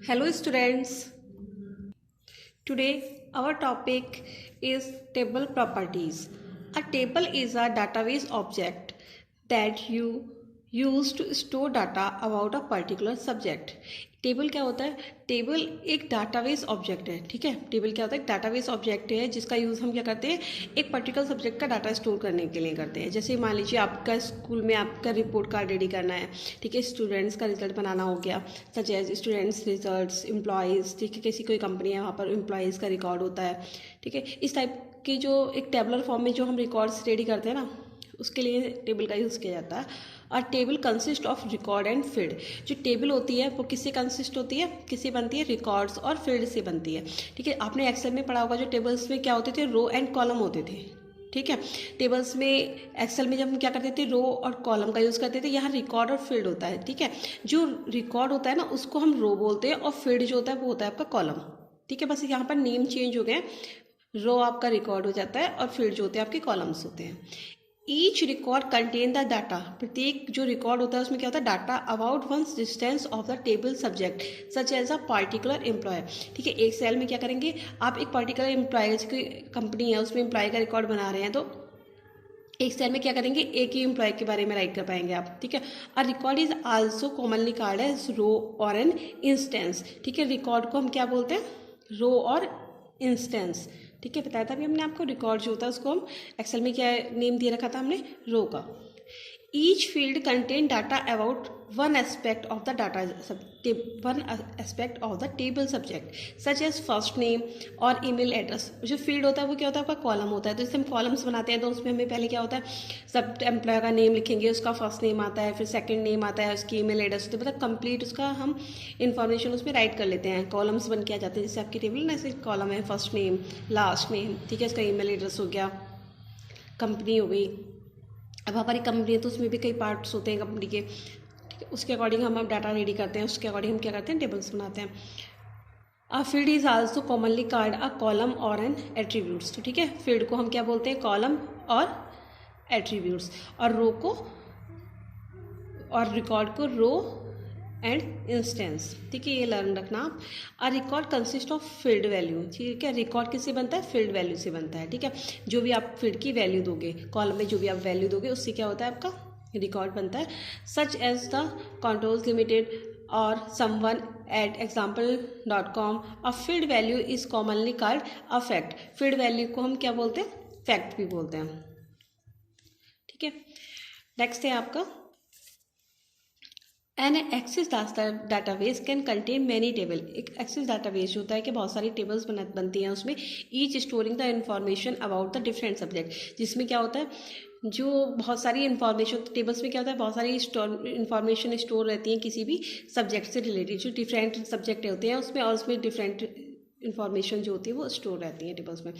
Hello students. Today our topic is table properties. A table is a database object that you use to store data about a particular subject. Table क्या होता है? Table एक database object है. ठीक है, table क्या होता है? एक डाटाबेस ऑब्जेक्ट है जिसका यूज़ हम क्या करते हैं, एक पर्टिकुलर सब्जेक्ट का डाटा स्टोर करने के लिए करते हैं. जैसे मान लीजिए आपका स्कूल में आपका रिपोर्ट कार्ड रेडी करना है. ठीक है, स्टूडेंट्स का रिजल्ट बनाना हो गया, such as students results, employees. ठीक है, किसी कोई कंपनी है वहाँ पर एम्प्लॉयज़ का रिकॉर्ड होता है. ठीक है, इस टाइप की जो एक टेबलर फॉर्म में जो हम रिकॉर्ड्स रेडी करते हैं ना, उसके लिए टेबल का यूज़ किया जाता है. और table consist of record and field. जो टेबल होती है वो किससे कंसिस्ट होती है, किससे बनती है? रिकॉर्ड्स और फील्ड से बनती है. ठीक है, आपने एक्सेल में पढ़ा होगा जो टेबल्स में क्या होते थे, रो एंड कॉलम होते थे. ठीक है, टेबल्स में एक्सेल में जब हम क्या करते थे, रो और कॉलम का यूज़ करते थे. यहाँ रिकॉर्ड और फील्ड होता है. ठीक है, जो रिकॉर्ड होता है ना उसको हम रो बोलते हैं और फील्ड जो होता है वो होता है आपका कॉलम. ठीक है, बस यहाँ पर नेम चेंज हो गए. रो आपका रिकॉर्ड हो जाता है और फील्ड जो होते हैं आपके कॉलम्स होते हैं. Each record contain the data. प्रत्येक जो रिकॉर्ड होता है उसमें क्या होता है? Data about one instance of the table subject such as a particular employee. ठीक है, एक सेल में क्या करेंगे आप, एक पर्टिकुलर एम्प्लॉय की कंपनी है उसमें एम्प्लॉय का रिकॉर्ड बना रहे हैं, तो एक सेल में क्या करेंगे, एक ही एम्प्लॉय के बारे में राइट कर पाएंगे आप. ठीक है, a record is also commonly called as row or an instance. ठीक है, रिकॉर्ड को हम क्या बोलते हैं? रो और इंस्टेंस. ठीक है, बताया था अभी हमने आपको. रिकॉर्ड जो होता है उसको हम एक्सेल में क्या नेम दे रखा था हमने, रो का. Each field contain data about one aspect of the data, one aspect of the table subject such as first name और ईमेल एड्रेस. जो फील्ड होता है वो क्या होता है? आपका कॉलम होता है. तो जैसे हम कॉलम्स बनाते हैं तो उसमें हमें पहले क्या होता है, सब एम्प्लॉय का नेम लिखेंगे, उसका फर्स्ट नेम आता है, फिर सेकंड नेम आता है, उसकी ईमेल एड्रेस होती है, मतलब कंप्लीट उसका हम इन्फॉर्मेशन उसमें राइट कर लेते हैं. कॉलम्स बन के आ जाते हैं. जैसे आपकी टेबल ना, ऐसे कॉलम है, फर्स्ट नेम, लास्ट नेम. ठीक है, इसका ईमेल एड्रेस हो गया, कंपनी हो गई. अब हमारी कंपनी है तो उसमें भी कई पार्ट्स होते हैं कंपनी के. ठीक है, उसके अकॉर्डिंग हम डाटा रेडी करते हैं, उसके अकॉर्डिंग हम क्या करते हैं, टेबल्स बनाते हैं. A field is also commonly called a column और एन एट्रीब्यूट्स. तो ठीक है, फील्ड को हम क्या बोलते हैं? कॉलम और एट्रीब्यूट्स. और रो को और रिकॉर्ड को रो एंड इंस्टेंस. ठीक है, ये लर्न रखना आप. A record consist of field value. ठीक है, रिकॉर्ड किससे बनता है? फील्ड वैल्यू से बनता है. ठीक है, जो भी आप फील्ड की वैल्यू दोगे, कॉलम में जो भी आप वैल्यू दोगे उससे क्या होता है? आपका रिकॉर्ड बनता है. Such as the controls limited or someone at example.com. A field value is commonly called a fact. Field value को हम क्या बोलते हैं? फैक्ट भी बोलते हैं. ठीक है, नेक्स्ट है आपका an access database can contain many table. एक एक्सेस डाटाबेस होता है कि बहुत सारी टेबल्स बनती हैं उसमें, each storing the information about the different subject. जिसमें क्या होता है, जो बहुत सारी इन्फॉर्मेशन टेबल्स में क्या होता है, बहुत सारी इन्फॉर्मेशन स्टोर रहती हैं किसी भी सब्जेक्ट से रिलेटेड. जो डिफरेंट सब्जेक्ट होते हैं उसमें, और उसमें डिफरेंट इन्फॉर्मेशन जो होती है वो स्टोर रहती है टेबल्स में.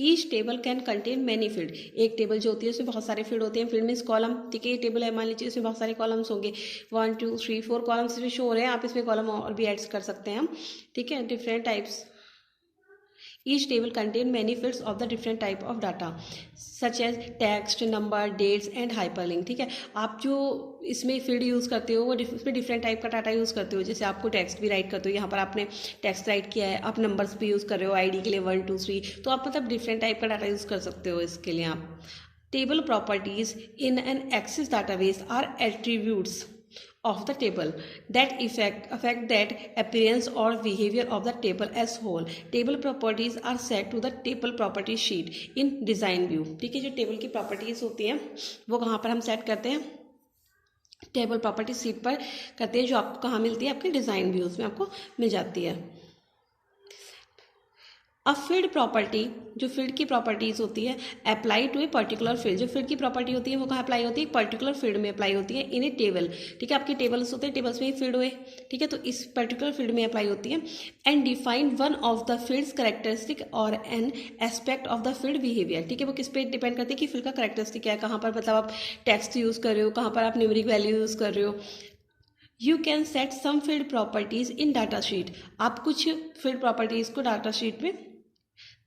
Each table can contain many field. एक टेबल जो होती है उसमें बहुत सारे फील्ड होते हैं. Field means column. ठीक है, ये टेबल है, मान लीजिए इसमें बहुत सारे कॉलम्स होंगे, 1 2 3 4 कॉलम्स भी शो हो रहे हैं. आप इसमें कॉलम और भी ऐड कर सकते हैं हम. ठीक है, different types. Each table contain many fields of the different type of data such as text, number, dates and hyperlink. ठीक है, आप जो इसमें फील्ड यूज़ करते हो वो उसमें डिफरेंट टाइप का डाटा यूज़ करते हो. जैसे आपको टेक्स्ट भी राइट करते हो, यहाँ पर आपने टेक्स्ट राइट किया है, आप नंबर्स भी यूज़ कर रहे हो आईडी के लिए 1 2 3, तो आप मतलब डिफरेंट टाइप का डाटा यूज़ कर सकते हो इसके लिए आप. Table properties in an access database are attributes of the table that affect that appearance or behavior of the table as whole. Table properties are set to the table property sheet in design view. ठीक है, जो table की properties होती हैं वो कहाँ पर हम सेट करते हैं? टेबल प्रॉपर्टी शीट पर करते हैं, जो आपको कहाँ मिलती है? आपके डिज़ाइन व्यूज़ में आपको मिल जाती है. अ फील्ड प्रॉपर्टी, जो फील्ड की प्रॉपर्टीज़ होती है, apply to a particular field. जो फील्ड की प्रॉपर्टी होती है वो कहाँ अप्लाई होती है? पर्टिकुलर फील्ड में अप्लाई होती है, इन ए टेबल. ठीक है, आपके टेबल्स होते हैं, टेबल्स में ही फील्ड हुए. ठीक है, तो इस पर्टिकुलर फील्ड में अप्लाई होती है. And define one of the fields characteristic or an aspect of the field behaviour. ठीक है, वो किस पे डिपेंड करती है कि फील्ड का करेक्टरिस्टिक क्या है, कहाँ पर मतलब आप टेक्स्ट यूज़ कर रहे हो, कहाँ पर आप न्यूमेरिक वैल्यू यूज़ कर रहे हो. You can set some field properties in data sheet. आप कुछ फील्ड प्रॉपर्टीज़ को डाटा शीट में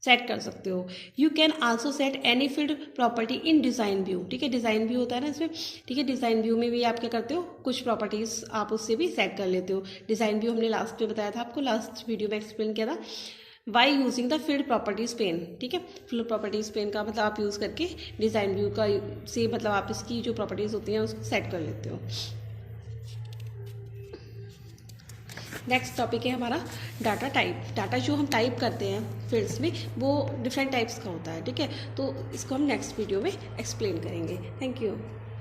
सेट कर सकते हो। You can also set any field property in design view, ठीक है, डिज़ाइन व्यू होता है ना इसमें, ठीक है, डिज़ाइन व्यू में भी आप क्या करते हो, कुछ प्रॉपर्टीज़ आप उससे भी सेट कर लेते हो। डिज़ाइन व्यू हमने लास्ट में बताया था आपको, लास्ट वीडियो में एक्सप्लेन किया था, by using the field properties pane, ठीक है, फील्ड प्रॉपर्टीज पेन का मतलब आप यूज़ करके डिज़ाइन व्यू का से मतलब आप इसकी जो प्रॉपर्टीज़ होती हैं उसको सेट कर लेते हो। नेक्स्ट टॉपिक है हमारा डाटा टाइप। डाटा जो हम टाइप करते हैं फील्ड्स में वो डिफरेंट टाइप्स का होता है, ठीक है, तो इसको हम नेक्स्ट वीडियो में एक्सप्लेन करेंगे। Thank you.